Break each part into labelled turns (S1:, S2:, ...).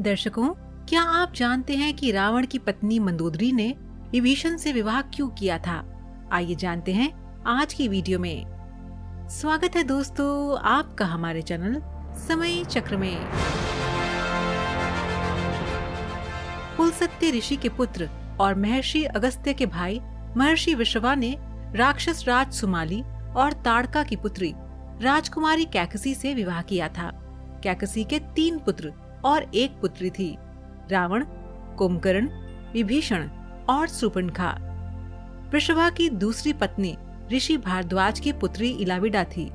S1: दर्शकों, क्या आप जानते हैं कि रावण की पत्नी मंदोदरी ने विभीषण से विवाह क्यों किया था? आइए जानते हैं आज की वीडियो में। स्वागत है दोस्तों आपका हमारे चैनल समय चक्र में। पुलस्त्य ऋषि के पुत्र और महर्षि अगस्त्य के भाई महर्षि विश्रवा ने राक्षस राज सुमाली और ताड़का की पुत्री राजकुमारी कैकसी से विवाह किया था। कैकसी के 3 पुत्र और 1 पुत्री थी, रावण, कुंभकर्ण, विभीषण और शूर्पणखा। वृषभा की दूसरी पत्नी ऋषि भारद्वाज की पुत्री इलाविडा थी,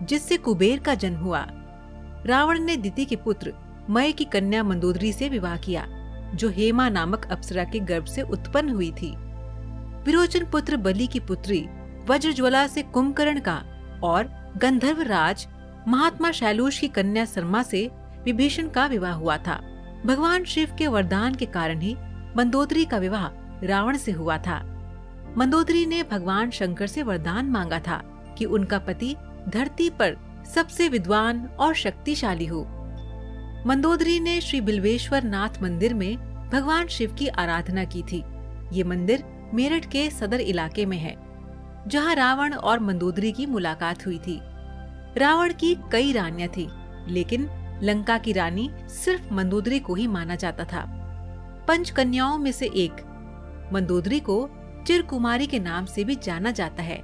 S1: जिससे कुबेर का जन्म हुआ। रावण ने दिति के पुत्र मय की कन्या मंदोदरी से विवाह किया, जो हेमा नामक अप्सरा के गर्भ से उत्पन्न हुई थी। विरोचन पुत्र बलि की पुत्री वज्रज्वला से कुंभकर्ण का और गंधर्व राज महात्मा शैलूष की कन्या सरमा से विभीषण का विवाह हुआ था। भगवान शिव के वरदान के कारण ही मंदोदरी का विवाह रावण से हुआ था। मंदोदरी ने भगवान शंकर से वरदान मांगा था कि उनका पति धरती पर सबसे विद्वान और शक्तिशाली हो। मंदोदरी ने श्री बिल्वेश्वर नाथ मंदिर में भगवान शिव की आराधना की थी। ये मंदिर मेरठ के सदर इलाके में है, जहाँ रावण और मंदोदरी की मुलाकात हुई थी। रावण की कई रानियां थी, लेकिन लंका की रानी सिर्फ मंदोदरी को ही माना जाता था। 5 कन्याओं में से एक मंदोदरी को चिरकुमारी के नाम से भी जाना जाता है।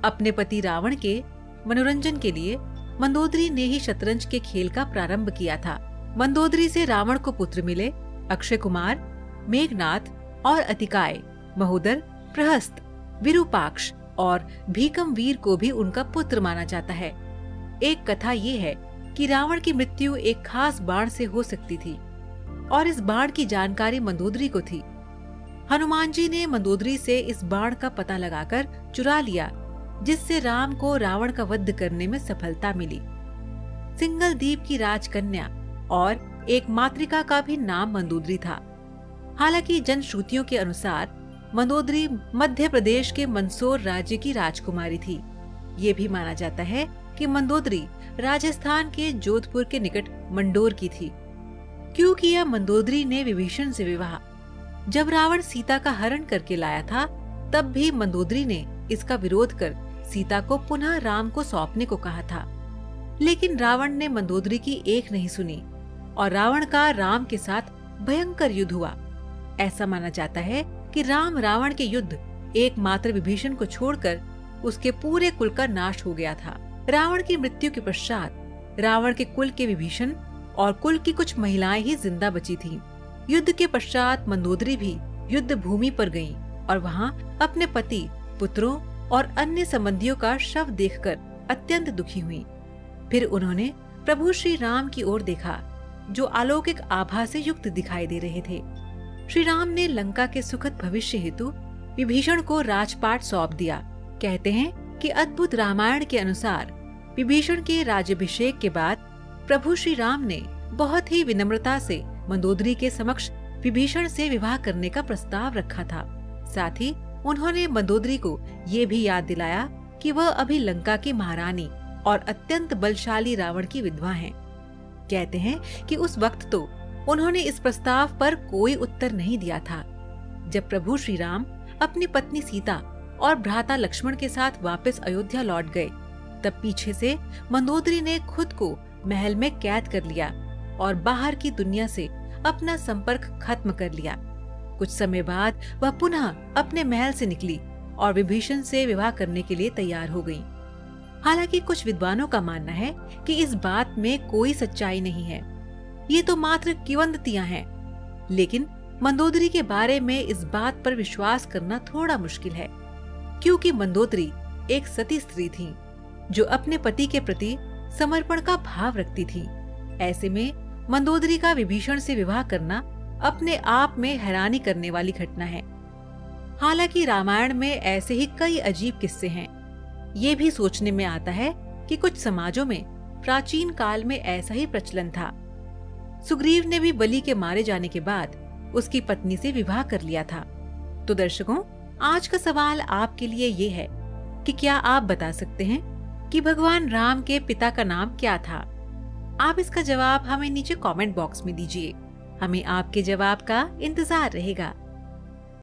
S1: अपने पति रावण के मनोरंजन के लिए मंदोदरी ने ही शतरंज के खेल का प्रारंभ किया था। मंदोदरी से रावण को पुत्र मिले अक्षय कुमार, मेघनाथ और अतिकाय, महोदर, प्रहस्त, विरूपाक्ष और भीकम वीर को भी उनका पुत्र माना जाता है। एक कथा ये है कि रावण की मृत्यु एक खास बाण से हो सकती थी और इस बाण की जानकारी मंदोदरी को थी। हनुमान जी ने मंदोदरी से इस बाण का पता लगाकर चुरा लिया, जिससे राम को रावण का वध करने में सफलता मिली। सिंगल द्वीप की राजकन्या और एक मातृका का भी नाम मंदोदरी था। हालांकि जनश्रुतियों के अनुसार मंदोदरी मध्य प्रदेश के मंदसौर राज्य की राजकुमारी थी। ये भी माना जाता है कि मंदोदरी राजस्थान के जोधपुर के निकट मंडोर की थी। क्यों किया मंदोदरी ने विभीषण से विवाह? जब रावण सीता का हरण करके लाया था, तब भी मंदोदरी ने इसका विरोध कर सीता को पुनः राम को सौंपने को कहा था। लेकिन रावण ने मंदोदरी की एक नहीं सुनी और रावण का राम के साथ भयंकर युद्ध हुआ। ऐसा माना जाता है कि राम रावण के युद्ध एकमात्र विभीषण को छोड़कर उसके पूरे कुल का नाश हो गया था। रावण की मृत्यु के पश्चात रावण के कुल के विभीषण और कुल की कुछ महिलाएं ही जिंदा बची थीं। युद्ध के पश्चात मंदोदरी भी युद्ध भूमि पर गईं और वहां अपने पति, पुत्रों और अन्य संबंधियों का शव देखकर अत्यंत दुखी हुईं। फिर उन्होंने प्रभु श्री राम की ओर देखा, जो अलौकिक आभा से युक्त दिखाई दे रहे थे। श्री राम ने लंका के सुखद भविष्य हेतु विभीषण को राजपाट सौंप दिया। कहते हैं कि अद्भुत रामायण के अनुसार विभीषण के राज्याभिषेक के बाद प्रभु श्री राम ने बहुत ही विनम्रता से मंदोदरी के समक्ष विभीषण से विवाह करने का प्रस्ताव रखा था। साथ ही उन्होंने मंदोदरी को ये भी याद दिलाया कि वह अभी लंका की महारानी और अत्यंत बलशाली रावण की विधवा हैं। कहते हैं कि उस वक्त तो उन्होंने इस प्रस्ताव पर कोई उत्तर नहीं दिया था। जब प्रभु श्री राम अपनी पत्नी सीता और भ्राता लक्ष्मण के साथ वापस अयोध्या लौट गए, तब पीछे से मंदोदरी ने खुद को महल में कैद कर लिया और बाहर की दुनिया से अपना संपर्क खत्म कर लिया। कुछ समय बाद वह पुनः अपने महल से निकली और विभीषण से विवाह करने के लिए तैयार हो गईं। हालांकि कुछ विद्वानों का मानना है कि इस बात में कोई सच्चाई नहीं है, ये तो मात्र किंवदंतियां हैं। लेकिन मंदोदरी के बारे में इस बात पर विश्वास करना थोड़ा मुश्किल है, क्योंकि मंदोदरी एक सती स्त्री थी, जो अपने पति के प्रति समर्पण का भाव रखती थी। ऐसे में मंदोदरी का विभीषण से विवाह करना अपने आप में हैरानी करने वाली घटना है। हालांकि रामायण में ऐसे ही कई अजीब किस्से हैं। ये भी सोचने में आता है कि कुछ समाजों में प्राचीन काल में ऐसा ही प्रचलन था। सुग्रीव ने भी बलि के मारे जाने के बाद उसकी पत्नी से विवाह कर लिया था। तो दर्शकों, आज का सवाल आपके लिए ये है कि क्या आप बता सकते हैं कि भगवान राम के पिता का नाम क्या था? आप इसका जवाब हमें नीचे कमेंट बॉक्स में दीजिए। हमें आपके जवाब का इंतजार रहेगा।